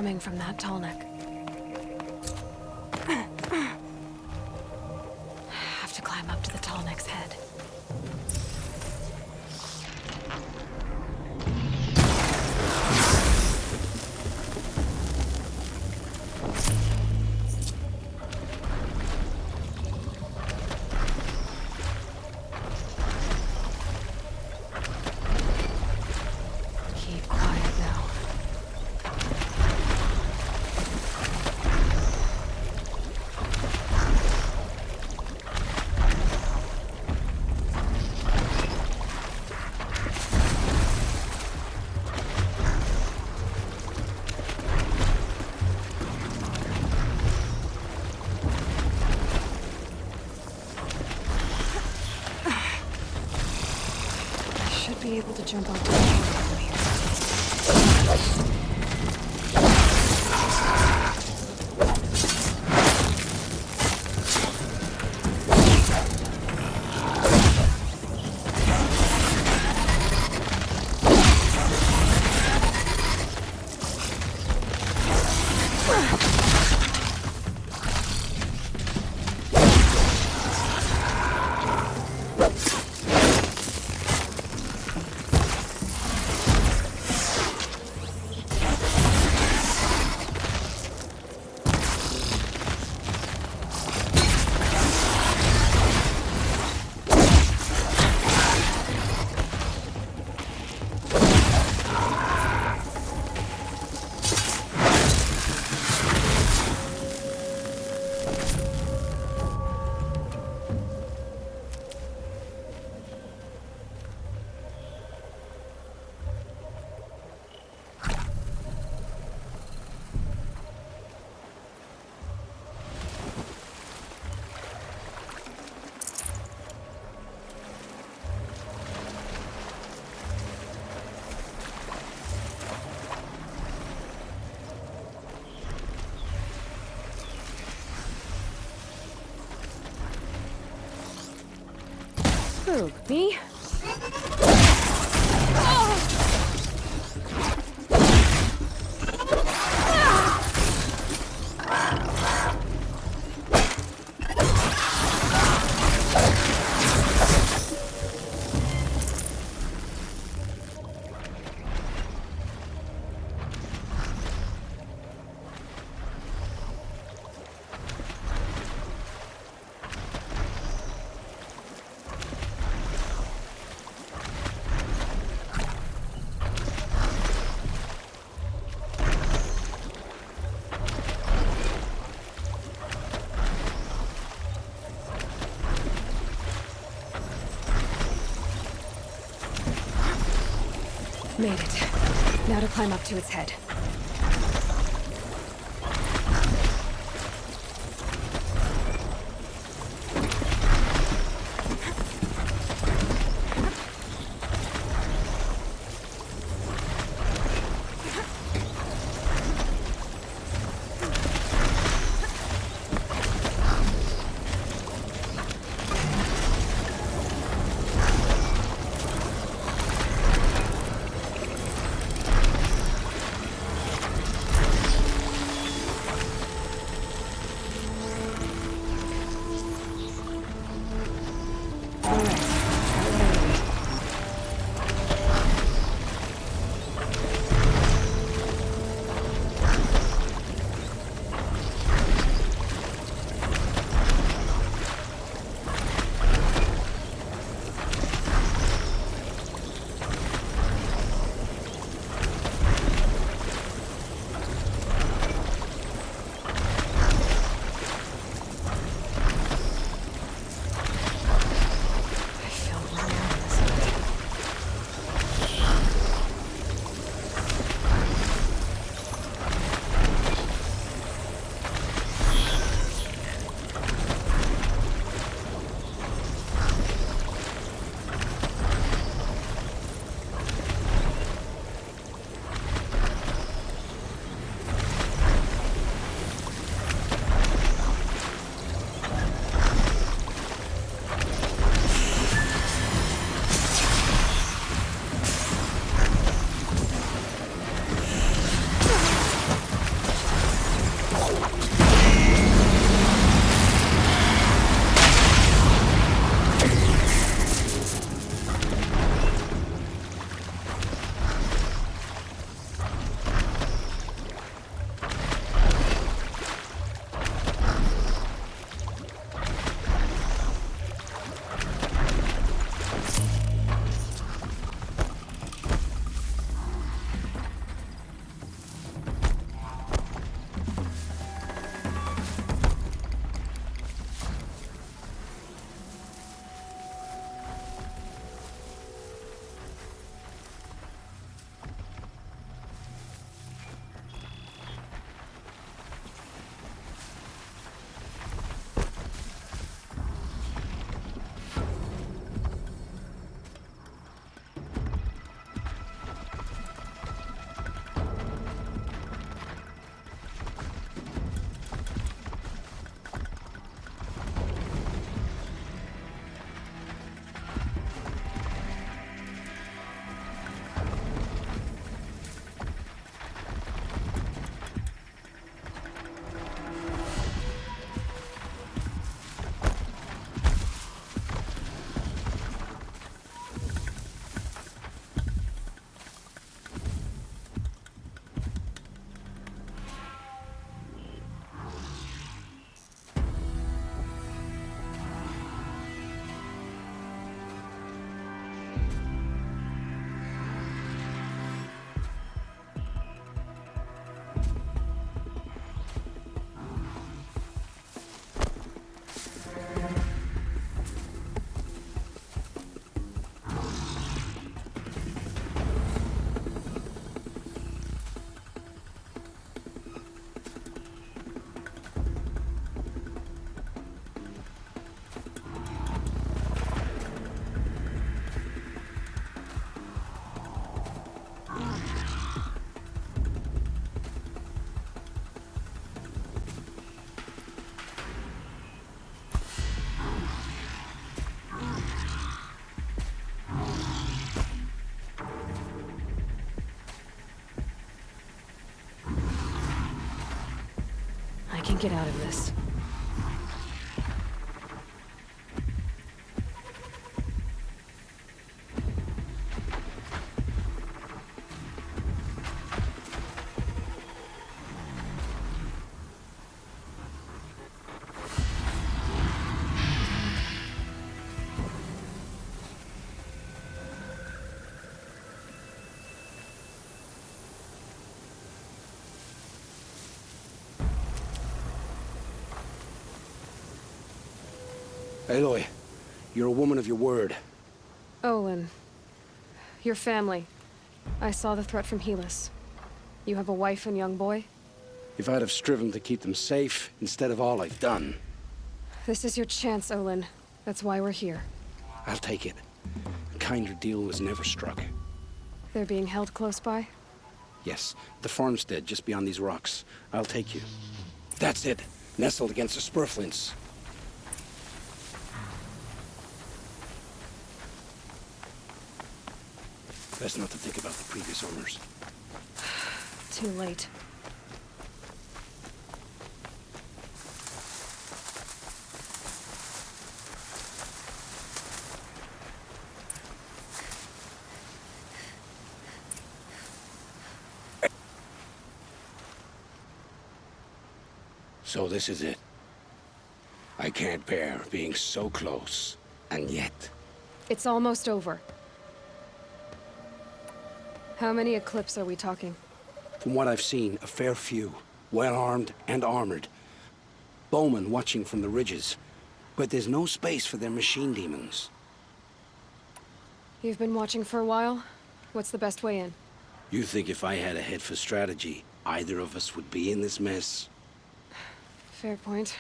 coming from that tall neck. Have to climb up to the tall neck's head. Keep quiet now. Should be able to jump off the wall from here. Who, me? Made it. Now to climb up to its head. get out of this. Aloy, you're a woman of your word. Olin. Your family. I saw the threat from Helis. You have a wife and young boy? If I'd have striven to keep them safe, instead of all I've done. This is your chance, Olin. That's why we're here. I'll take it. A kinder deal was never struck. They're being held close by? Yes, the farmstead just beyond these rocks. I'll take you. That's it. Nestled against the spurflints. Best not to think about the previous owners. Too late. So this is it. I can't bear being so close, and yet... It's almost over. How many Eclipse are we talking? From what I've seen, a fair few. Well-armed and armored. Bowmen watching from the ridges. But there's no space for their machine demons. You've been watching for a while? What's the best way in? You think if I had a head for strategy, either of us would be in this mess? Fair point.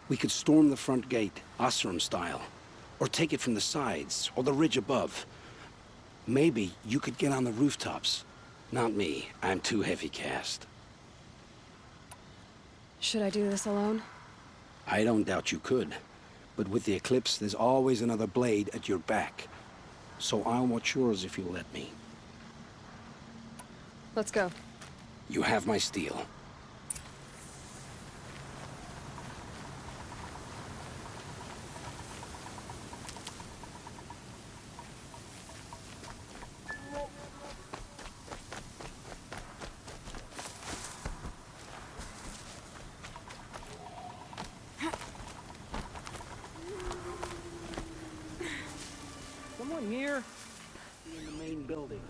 We could storm the front gate, Osram style. Or take it from the sides, or the ridge above. Maybe you could get on the rooftops. Not me. I'm too heavy cast. Should I do this alone? I don't doubt you could. But with the Eclipse, there's always another blade at your back. So I'll watch yours if you'll let me. Let's go. You have my steel. Someone here? In the main building.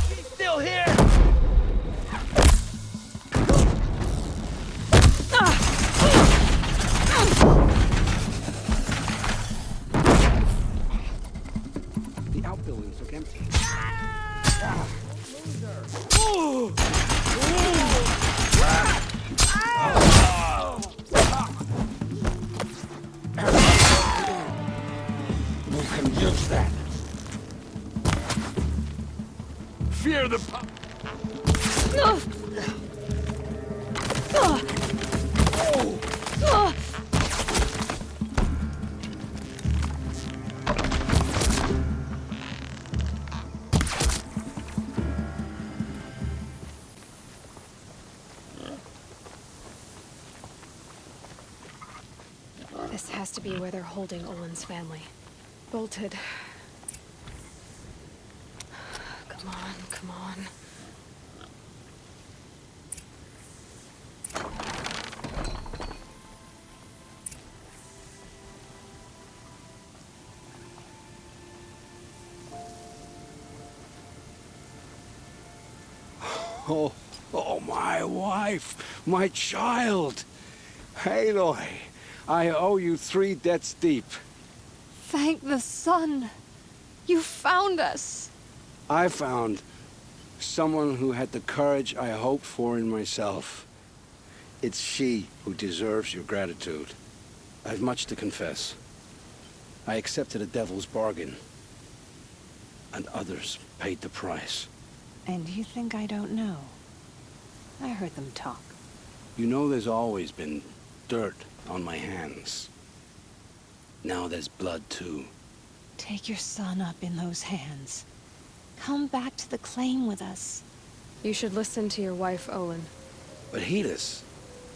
He's still here! The outbuildings look empty. You can use that. Fear the pu- This has to be where they're holding Olin's family. Bolted. Come on, come on. Oh, my wife, my child. Aloy, I owe you 3 debts deep. Thank the sun. You found us. I found someone who had the courage I hoped for in myself. It's she who deserves your gratitude. I've much to confess. I accepted a devil's bargain, and others paid the price. And you think I don't know? I heard them talk. You know there's always been dirt on my hands. Now there's blood too. Take your son up in those hands. Come back to the claim with us. You should listen to your wife, Olin. But Helis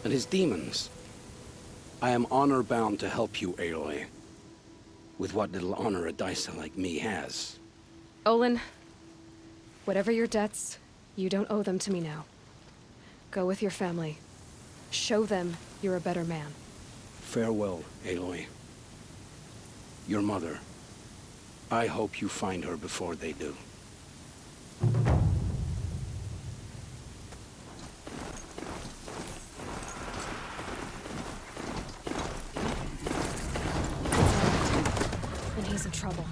and his demons. I am honor-bound to help you, Aloy. With what little honor a dicer like me has. Olin, whatever your debts, you don't owe them to me now. Go with your family. Show them you're a better man. Farewell, Aloy. Your mother. I hope you find her before they do. Then he's in trouble.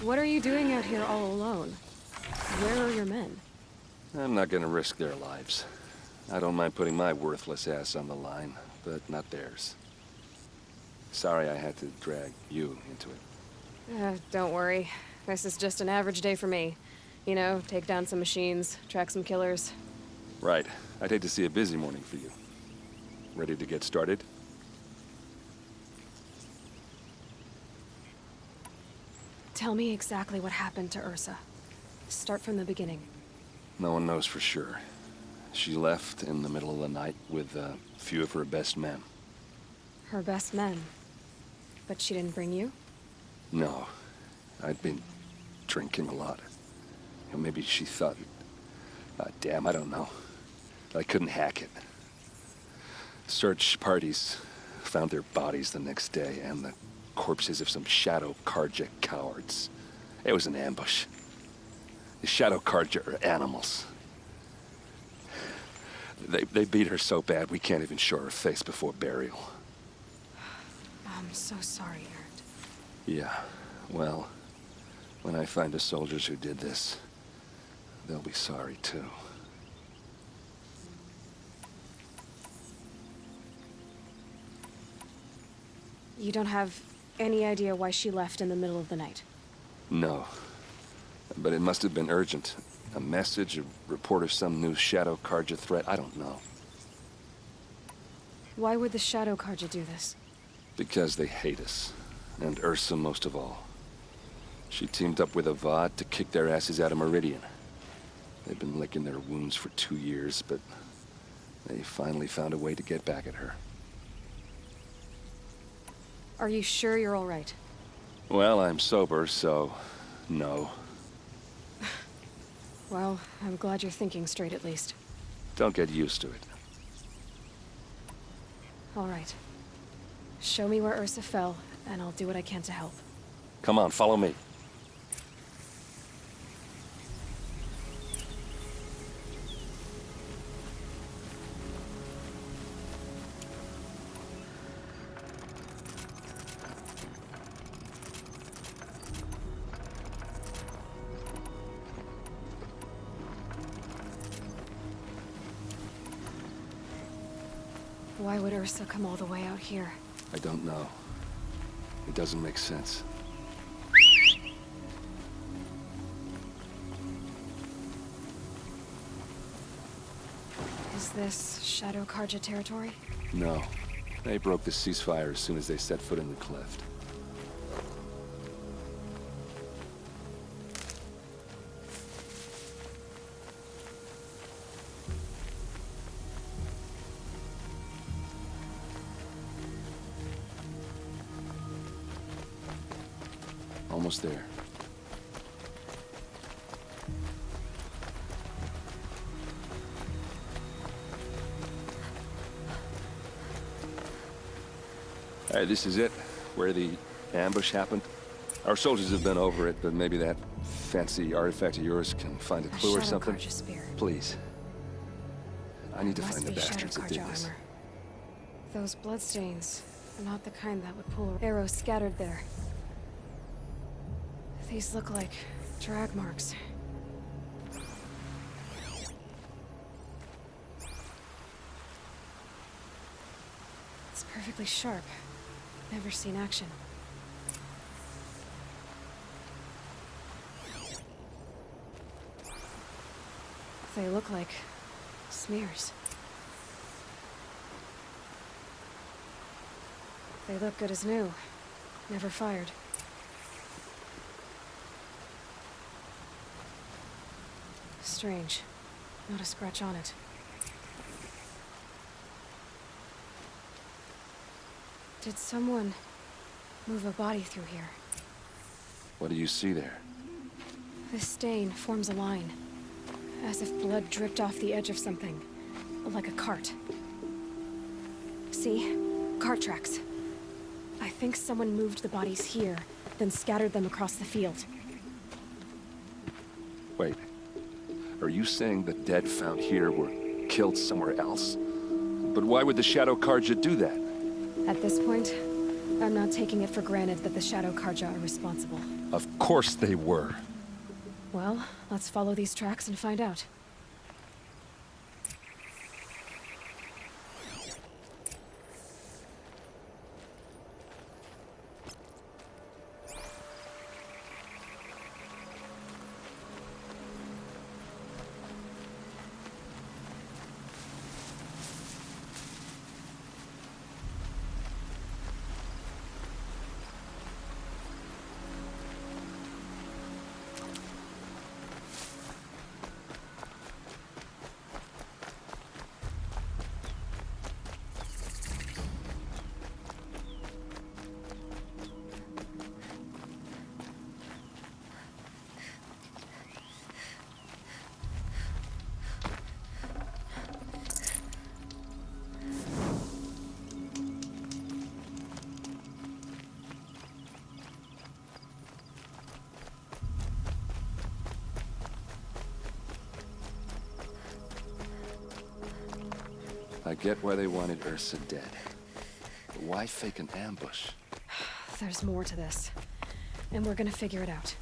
What are you doing out here all alone? Where are your men? I'm not gonna risk their lives. I don't mind putting my worthless ass on the line, but not theirs. Sorry I had to drag you into it. Don't worry. This is just an average day for me. You know, take down some machines, track some killers. Right. I'd hate to see a busy morning for you. Ready to get started? Tell me exactly what happened to Ursa. Start from the beginning. No one knows for sure. She left in the middle of the night with a few of her best men. Her best men. But she didn't bring you? No. I'd been drinking a lot. Maybe she thought... damn, I don't know. I couldn't hack it. Search parties found their bodies the next day, and the corpses of some Shadow Karja cowards. It was an ambush. The Shadow Karja are animals. They beat her so bad we can't even show her face before burial. I'm so sorry, Erd. Yeah, well, when I find the soldiers who did this, they'll be sorry too. You don't have any idea why she left in the middle of the night? No. But it must have been urgent. A message, a report of some new Shadow Karja threat, I don't know. Why would the Shadow Karja do this? Because they hate us. And Ursa most of all. She teamed up with Avad to kick their asses out of Meridian. They've been licking their wounds for 2 years, but they finally found a way to get back at her. Are you sure you're all right? Well, I'm sober, so no. Well, I'm glad you're thinking straight at least. Don't get used to it. All right. Show me where Ursa fell, and I'll do what I can to help. Come on, follow me. Why would Ursa come all the way out here? I don't know. It doesn't make sense. Is this Shadow Karja territory? No. They broke the ceasefire as soon as they set foot in the cleft. Almost there. All right, this is it, where the ambush happened. Our soldiers have been over it, but maybe that fancy artifact of yours can find a clue or something. Shadow Karja spear. Please. I need to Must find the be bastards that Shadow did Karja this. armor. Those bloodstains are not the kind that would pull arrows scattered there. These look like drag marks. It's perfectly sharp. Never seen action. They look like smears. They look good as new. Never fired. Strange. Not a scratch on it. Did someone move a body through here? What do you see there? This stain forms a line, as if blood dripped off the edge of something, like a cart. See? Cart tracks. I think someone moved the bodies here, then scattered them across the field. Wait. Are you saying the dead found here were killed somewhere else? But why would the Shadow Karja do that? At this point, I'm not taking it for granted that the Shadow Karja are responsible. Of course they were. Well, let's follow these tracks and find out. I get why they wanted Ursa dead. But why fake an ambush? There's more to this, and we're gonna figure it out.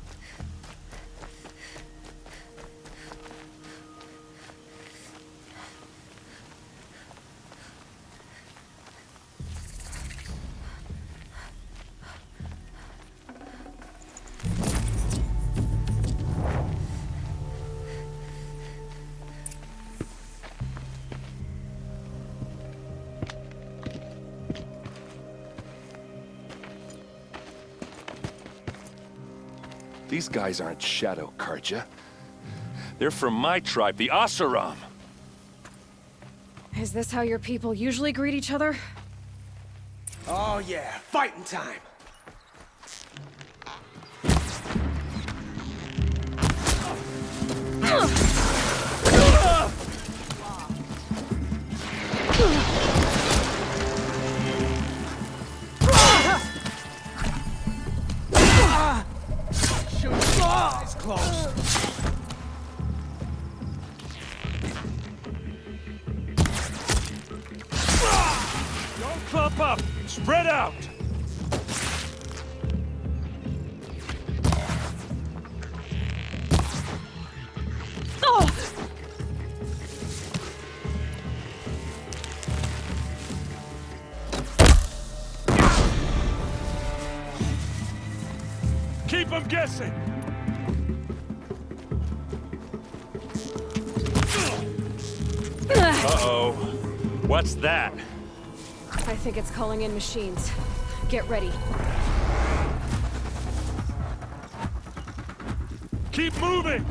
These guys aren't Shadow Karja. They're from my tribe, the Asaram. Is this how your people usually greet each other? Oh yeah, fighting time. It's close. Don't clump up! Spread out! Keep them guessing! Uh-oh. What's that? I think it's calling in machines. Get ready. Keep moving!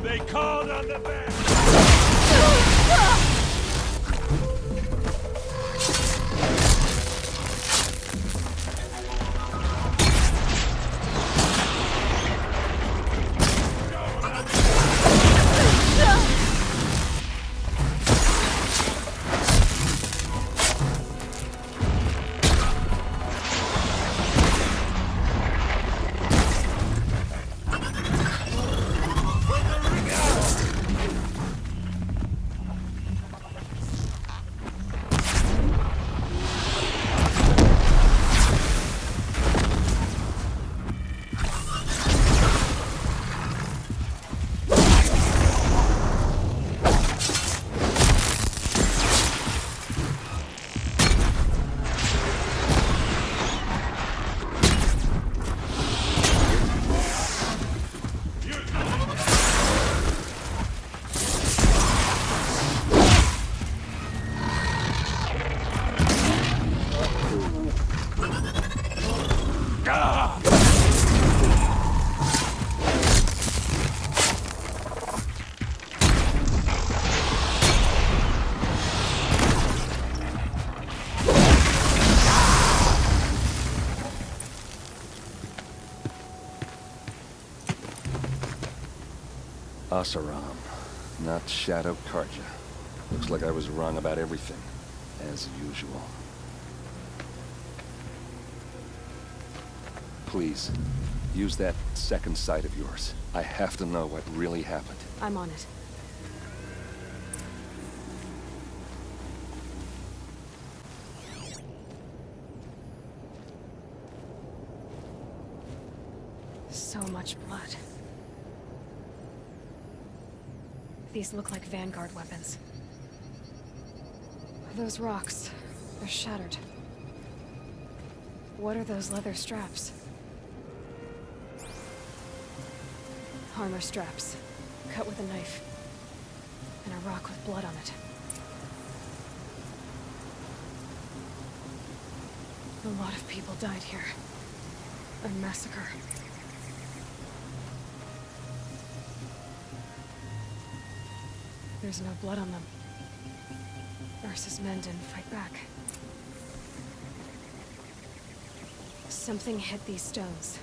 They called on the band! Asaram, not Shadow Karja. Looks like I was wrong about everything, as usual. Please, use that second sight of yours. I have to know what really happened. I'm on it. So much blood. These look like Vanguard weapons. Those rocks, they're shattered. What are those leather straps? Armor straps, cut with a knife. And a rock with blood on it. A lot of people died here. A massacre. There's no blood on them. Ursa's men didn't fight back. Something hit these stones.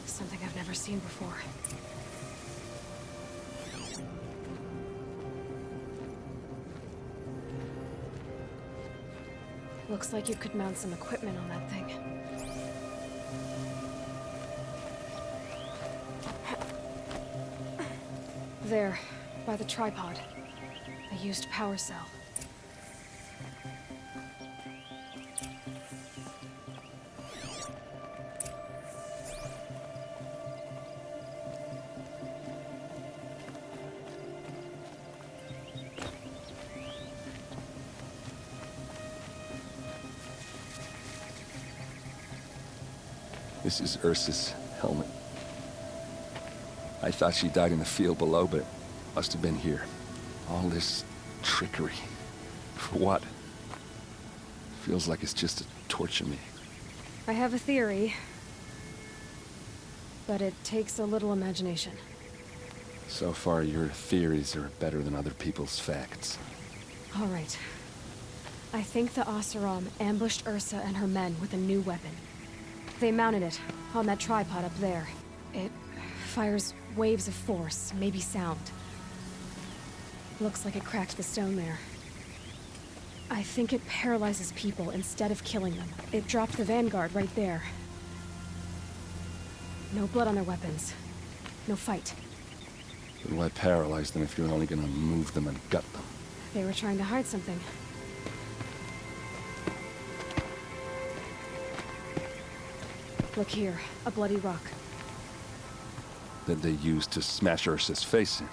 Something I've never seen before. Looks like you could mount some equipment on that thing. There, by the tripod. A used power cell. This is Ursa's helmet. I thought she died in the field below, but it must have been here. All this trickery. For what? Feels like it's just to torture me. I have a theory. But it takes a little imagination. So far, your theories are better than other people's facts. All right. I think the Oseram ambushed Ursa and her men with a new weapon. They mounted it on that tripod up there. It fires waves of force, maybe sound. Looks like it cracked the stone there. I think it paralyzes people instead of killing them. It dropped the Vanguard right there. No blood on their weapons. No fight. Then why paralyze them if you're only gonna move them and gut them? They were trying to hide something. Look here, a bloody rock. That they used to smash Ursa's face in.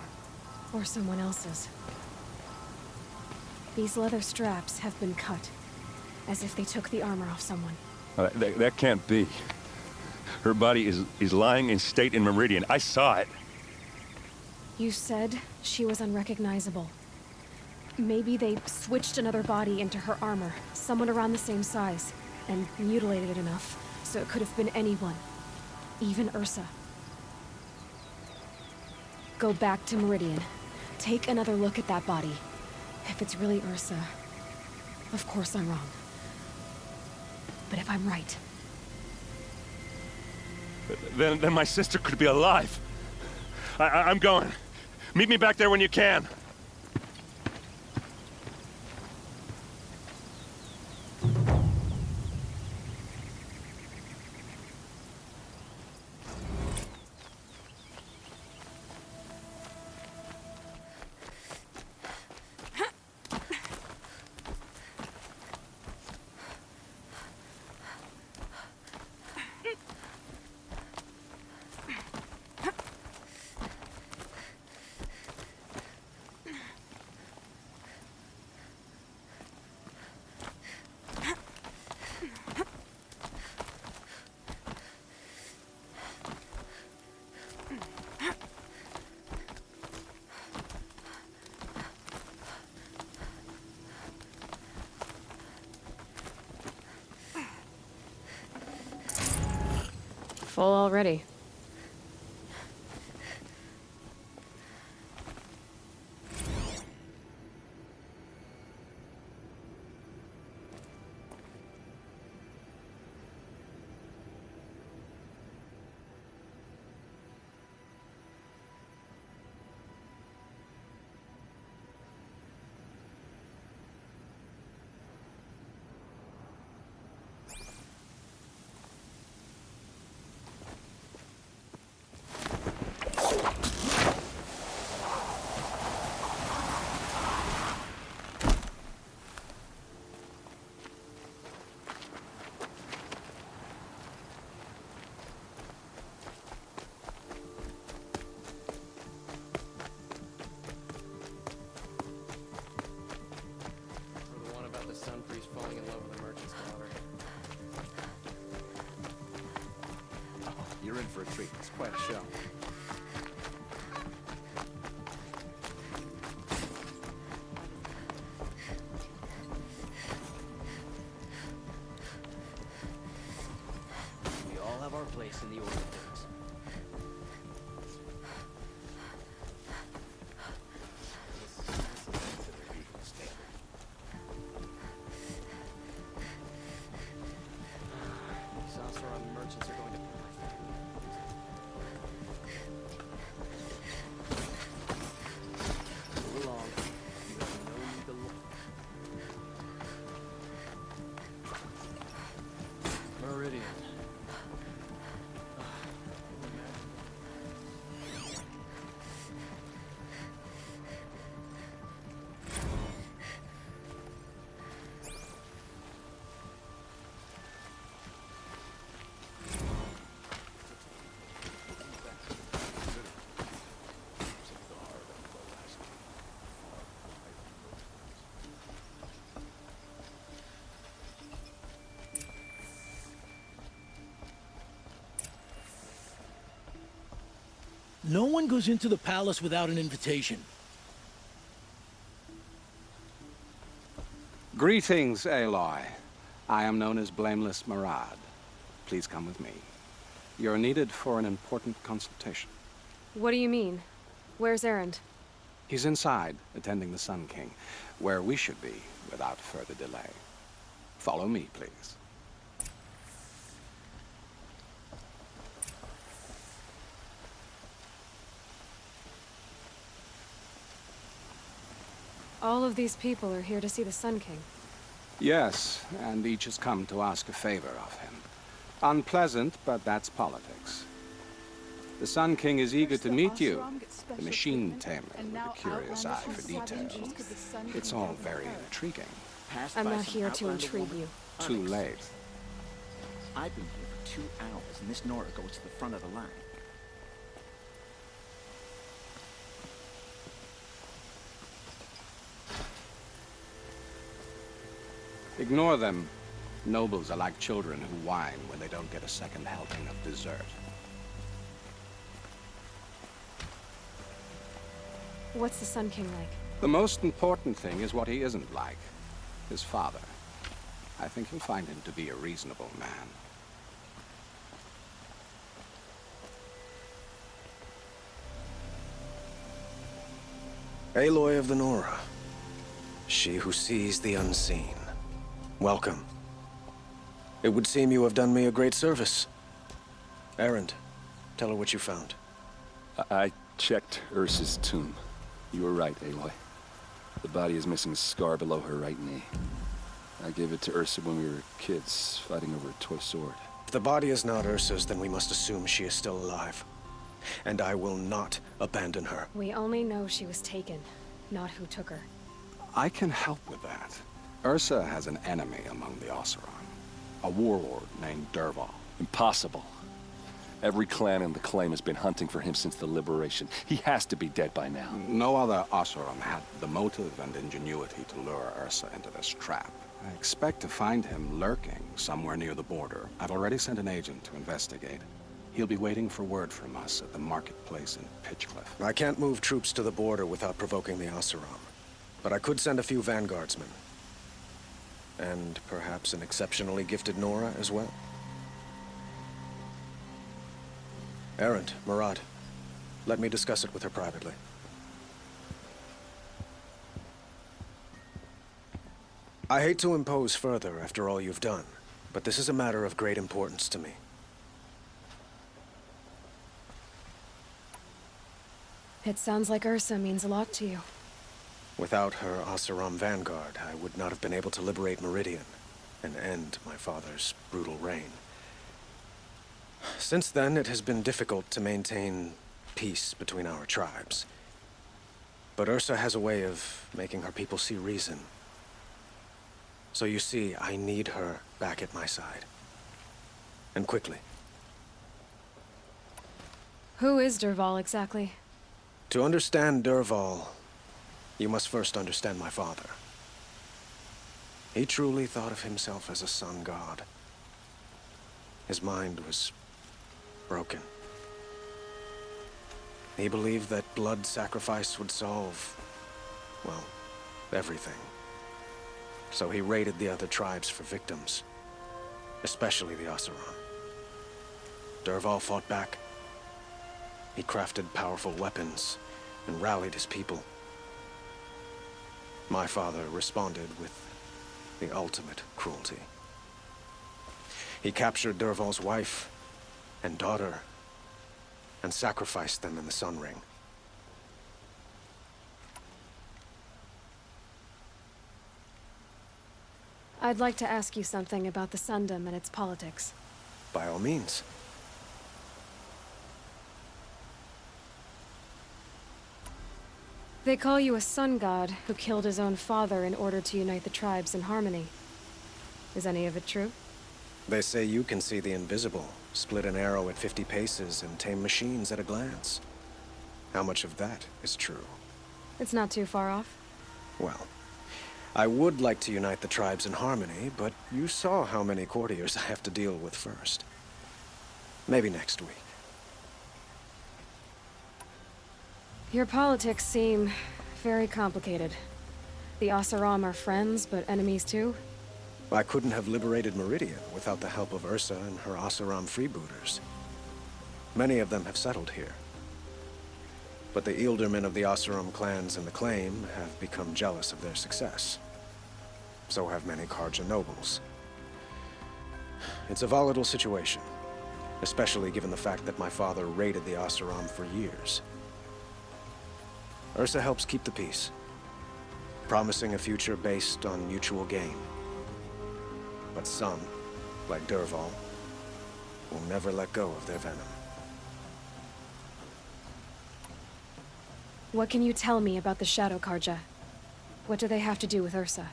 Or someone else's. These leather straps have been cut, as if they took the armor off someone. That can't be. Her body is lying in state in Meridian. I saw it. You said she was unrecognizable. Maybe they switched another body into her armor, someone around the same size, and mutilated it enough, so it could have been anyone. Even Ursa. Go back to Meridian. Take another look at that body. If it's really Ursa, of course I'm wrong. But if I'm right... Then my sister could be alive. I'm going. Meet me back there when you can. Full already. You're in for a treat. It's quite a show. We all have our place in the order of things. These Oseram merchants are going to... Move along. You have no need to look. Meridian. No one goes into the palace without an invitation. Greetings, Aloy. I am known as Blameless Marad. Please come with me. You're needed for an important consultation. What do you mean? Where's Erend? He's inside, attending the Sun King, where we should be without further delay. Follow me, please. All of these people are here to see the Sun King. Yes, and each has come to ask a favor of him. Unpleasant, but that's politics. The Sun King is eager to meet you, the machine tamer with a curious eye for details. It's all very intriguing. I'm not here to intrigue you. Too late. I've been here for 2 hours, and this Nora goes to the front of the line. Ignore them. Nobles are like children who whine when they don't get a second helping of dessert. What's the Sun King like? The most important thing is what he isn't like. His father. I think you'll find him to be a reasonable man. Aloy of the Nora. She who sees the unseen. Welcome. It would seem you have done me a great service. Erend, tell her what you found. I checked Ursa's tomb. You were right, Aloy. The body is missing a scar below her right knee. I gave it to Ursa when we were kids, fighting over a toy sword. If the body is not Ursa's, then we must assume she is still alive. And I will not abandon her. We only know she was taken, not who took her. I can help with that. Ursa has an enemy among the Oseram. A warlord named Dervahl. Impossible. Every clan in the claim has been hunting for him since the liberation. He has to be dead by now. No other Oseram had the motive and ingenuity to lure Ursa into this trap. I expect to find him lurking somewhere near the border. I've already sent an agent to investigate. He'll be waiting for word from us at the marketplace in Pitchcliff. I can't move troops to the border without provoking the Oseram. But I could send a few vanguardsmen. And perhaps an exceptionally gifted Nora as well. Erend, Murad, let me discuss it with her privately. I hate to impose further after all you've done, but this is a matter of great importance to me. It sounds like Ursa means a lot to you. Without her Oseram vanguard, I would not have been able to liberate Meridian and end my father's brutal reign. Since then, it has been difficult to maintain peace between our tribes. But Ursa has a way of making her people see reason. So you see, I need her back at my side. And quickly. Who is Dervahl exactly? To understand Dervahl, you must first understand my father. He truly thought of himself as a sun god. His mind was broken. He believed that blood sacrifice would solve, well, everything. So he raided the other tribes for victims, especially the Oseram. Dervahl fought back. He crafted powerful weapons and rallied his people. My father responded with the ultimate cruelty. He captured Dervahl's wife and daughter and sacrificed them in the Sun Ring. I'd like to ask you something about the Sundom and its politics. By all means. They call you a sun god who killed his own father in order to unite the tribes in harmony. Is any of it true? They say you can see the invisible, split an arrow at 50 paces, and tame machines at a glance. How much of that is true? It's not too far off. Well, I would like to unite the tribes in harmony, but you saw how many courtiers I have to deal with first. Maybe next week. Your politics seem very complicated. The Oseram are friends, but enemies too? I couldn't have liberated Meridian without the help of Ursa and her Oseram freebooters. Many of them have settled here. But the Ealdormen of the Oseram clans in the Claim have become jealous of their success. So have many Karja nobles. It's a volatile situation, especially given the fact that my father raided the Oseram for years. Ursa helps keep the peace, promising a future based on mutual gain. But some, like Dervahl, will never let go of their venom. What can you tell me about the Shadow Karja? What do they have to do with Ursa?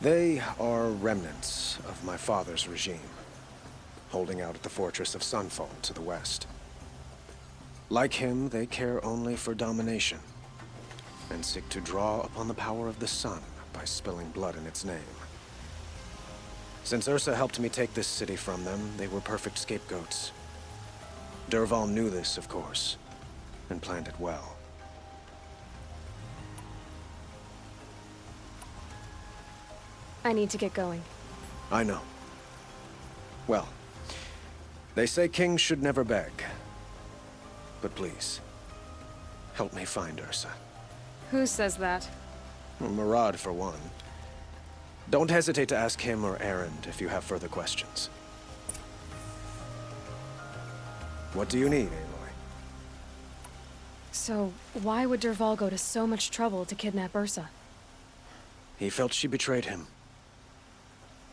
They are remnants of my father's regime, holding out at the fortress of Sunfall to the west. Like him, they care only for domination, and seek to draw upon the power of the sun by spilling blood in its name. Since Ursa helped me take this city from them, they were perfect scapegoats. Dervahl knew this, of course, and planned it well. I need to get going. I know. Well, they say kings should never beg. But please, help me find Ursa. Who says that? Murad, for one. Don't hesitate to ask him or Erend if you have further questions. What do you need, Aloy? So, why would Dervahl go to so much trouble to kidnap Ursa? He felt she betrayed him.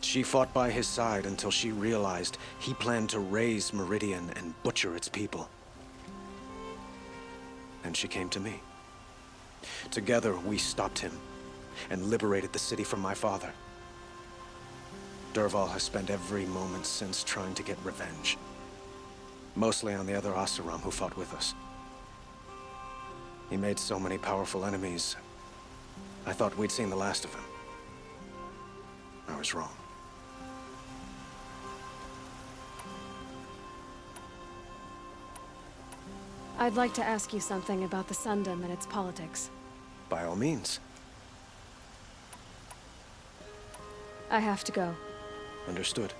She fought by his side until she realized he planned to raise Meridian and butcher its people. And she came to me. Together, we stopped him and liberated the city from my father. Dervahl has spent every moment since trying to get revenge. Mostly on the other Oseram who fought with us. He made so many powerful enemies, I thought we'd seen the last of him. I was wrong. I'd like to ask you something about the Sundom and its politics. By all means. I have to go. Understood.